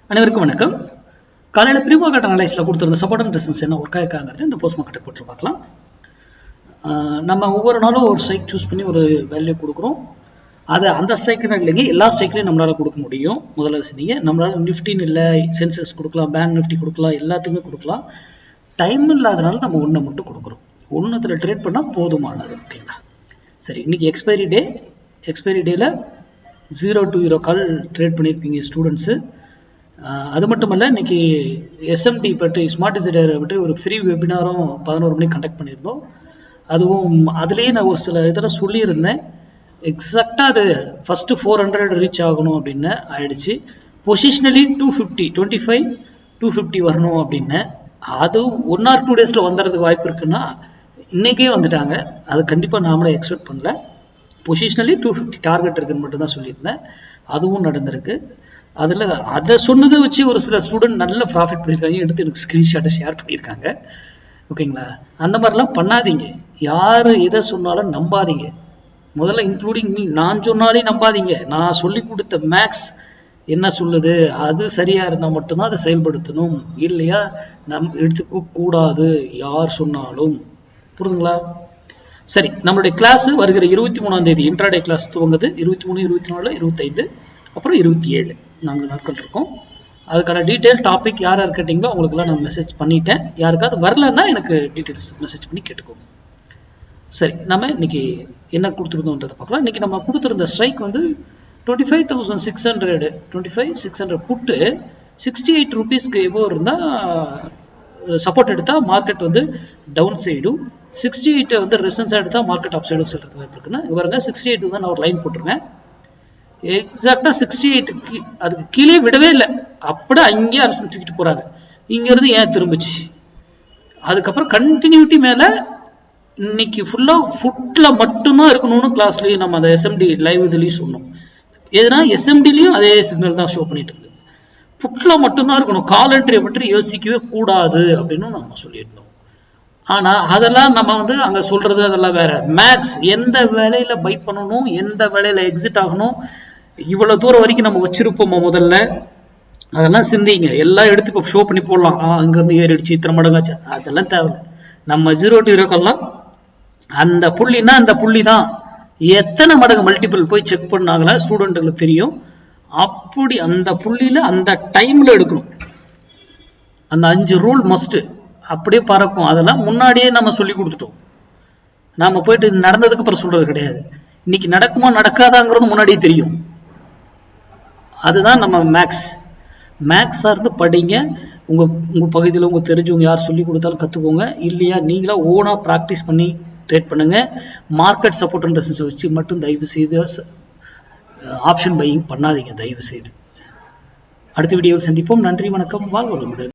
அனைவருக்கும் வணக்கம். காலையில் ப்ரீ மார்க்கெட் அனலைஸில் கொடுத்துருந்த சப்போர்ட் அண்ட் ரெசிஸ்டன்ஸ் என்ன ஒர்க் ஆயிருக்காங்கிறது இந்த போஸ்ட் மார்க்கெட்டை போட்டு பார்க்கலாம். நம்ம ஒவ்வொரு நாளும் ஒரு ஸ்ட்ரைக் சூஸ் பண்ணி ஒரு வேல்யூ கொடுக்குறோம். அதை அந்த ஸ்ட்ரைக்குன்னு இல்லைங்க, எல்லா ஸ்ட்ரைக்லையும் நம்மளால் கொடுக்க முடியும். முதல்ல சொன்னீங்க நம்மளால் நிஃப்டின்னு இல்லை, சென்சஸ் கொடுக்கலாம், பேங்க் நிஃப்டி கொடுக்கலாம், எல்லாத்துக்குமே கொடுக்கலாம். டைம் இல்லாதனால நம்ம ஒன்றை மட்டும் கொடுக்குறோம். ஒன்றுத்தில் ட்ரேட் பண்ணால் போதுமானது. ஓகேங்களா? சரி, இன்னைக்கு எக்ஸ்பைரி டேயில் 0 to 0 கால் ட்ரேட் பண்ணியிருப்பீங்க ஸ்டூடெண்ட்ஸு. அது மட்டும் இல்லை, இன்னைக்கு எஸ்எம்டி பற்றி ஸ்மார்ட் டிசைடர் பற்றி ஒரு ஃப்ரீ வெபினாரும் 11 மணிக்கு கண்டக்ட் பண்ணியிருந்தோம். அதுவும் அதுலேயே நான் ஒரு சில இதெல்லாம் சொல்லியிருந்தேன். எக்ஸாக்டாக அது ஃபஸ்ட்டு 400 ரீச் ஆகணும் அப்படின்னு ஆயிடுச்சு. பொசிஷனலி 250 25 250 வரணும் அப்படின்னு. அது 1 or 2 டேஸில் வந்துடுறதுக்கு வாய்ப்பு இருக்குன்னா இன்றைக்கே வந்துட்டாங்க. அது கண்டிப்பாக நாமளே எக்ஸ்பெக்ட் பண்ணல. பொசிஷனலி 250 டார்கெட் இருக்குன்னு மட்டும் தான் சொல்லியிருந்தேன். அதுவும் நடந்திருக்கு. அதில் அதை சொன்னதை வச்சு ஒரு சில ஸ்டூடெண்ட் நல்ல ப்ராஃபிட் பண்ணியிருக்காங்க. எடுத்து எனக்கு ஸ்க்ரீன்ஷாட்டை ஷேர் பண்ணியிருக்காங்க. ஓகேங்களா? அந்த மாதிரிலாம் பண்ணாதீங்க. யார் எதை சொன்னாலும் நம்பாதீங்க. முதல்ல இன்க்ளூடிங் மீ, நான் சொன்னாலே நம்பாதீங்க. நான் சொல்லி கொடுத்த மேக்ஸ் என்ன சொல்லுது அது சரியாக இருந்தால் மட்டும்தான் அதை செயல்படுத்தணும். இல்லையா எடுத்துக்க கூடாது யார் சொன்னாலும். புரியுதுங்களா? சரி, நம்மளுடைய கிளாஸ் வருகிற 23ஆம் தேதி இன்ட்ராடே கிளாஸ் துவங்குது. 23, 24, 25, அப்புறம் 27 4 நாட்கள் இருக்கும். அதுக்கான டீட்டெயில் டாபிக் யார் கேட்டீங்களோ அவங்களுக்குலாம் நான் மெசேஜ் பண்ணிட்டேன். யாருக்காவது வரலன்னா எனக்கு டீட்டெயில்ஸ் மெசேஜ் பண்ணி கேட்டுக்கோங்க. சரி, நம்ம இன்னைக்கு என்ன கொடுத்துருந்தோன்றதை பார்க்கலாம். இன்னைக்கு நம்ம கொடுத்துருந்த ஸ்ட்ரைக் வந்து 25,600 25,600 புட்டு 68 ரூபீஸ்க்கு எவ்வளோ இருந்தால் சப்போர்ட் எடுத்தால் மார்க்கெட் வந்து டவுன் சைடும், 68 வந்து ரெசன்ஸாக எடுத்தால் மார்க்கெட் அப் சைடும் செல்றது வாய்ப்பு இருக்குன்னா இங்கே பாருங்க. 68 தான் நான் ஒரு லைன் போட்டிருக்கேன். எக்ஸாக்டாக 68க்கு அதுக்கு கீழே விடவே இல்லை. அப்படியே அங்கேயே அரசு தூக்கிட்டு போகிறாங்க. இங்கேருந்து ஏன் திரும்பிச்சு? அதுக்கப்புறம் கண்டினியூட்டி மேலே இன்னைக்கு ஃபுல்லாக ஃபுட்டில் மட்டும்தான் இருக்கணும்னு கிளாஸ்லேயும் நம்ம அந்த எஸ்எம்டி லைவ் இதுலேயும் சொன்னோம். எதுனா எஸ்எம்டிலையும் அதே சிக்னல் தான் ஷோ பண்ணிட்டு இருக்கு. புட்டில் மட்டும்தான் இருக்கணும். கால் என்ட்ரியை பற்றி யோசிக்கவே கூடாது அப்படின்னு நம்ம சொல்லியிருந்தோம். ஆனால் அதெல்லாம் நம்ம வந்து அங்கே சொல்றது அதெல்லாம் வேற. மேக்ஸ் எந்த வேலையில் பை பண்ணணும், எந்த வேலையில் எக்ஸிட் ஆகணும், இவ்வளோ தூரம் வரைக்கும் நம்ம வச்சிருப்போமா முதல்ல, அதெல்லாம் சிந்திங்க. எல்லாம் எடுத்து இப்போ ஷோ பண்ணி போடலாம். அங்கேருந்து ஏறிடுச்சு இத்தனை மடங்காச்சு, அதெல்லாம் தேவையில்லை. நம்ம 0 to 0 அந்த புள்ளின்னா அந்த புள்ளி தான். எத்தனை மடங்கு மல்டிபிள் போய் செக் பண்ணாங்களா ஸ்டூடெண்ட்டுகளுக்கு தெரியும். அப்படி அந்த புள்ளியில அந்த டைம்ல எடுக்கணும். அந்த 5 ரூல் மஸ்ட் அப்படியே பறக்கும். அதெல்லாம் முன்னாடியே நம்ம சொல்லி கொடுத்துட்டோம். நாம போயிட்டு நடந்ததுக்கு அப்புறம் சொல்றது கிடையாது. இன்னைக்கு நடக்குமா நடக்காதாங்கிறது முன்னாடியே தெரியும். அதுதான் நம்ம மேக்ஸா இருந்து படிங்க. உங்க பகுதியில் உங்க தெரிஞ்சவங்க யார் சொல்லி கொடுத்தாலும் கத்துக்கோங்க. இல்லையா நீங்களா ஓனா ப்ராக்டிஸ் பண்ணி ட்ரேட் பண்ணுங்க. மார்க்கெட் சப்போர்ட் அண்ட் ரெசிஸ்டன்ஸ் வச்சு மட்டும் தயவு செய்து ஆப்ஷன் பையிங் பண்ணாதீங்க தயவு செய்து. அடுத்த வீடியோவில் சந்திப்போம். நன்றி, வணக்கம், வாழ்க வளமுடன்.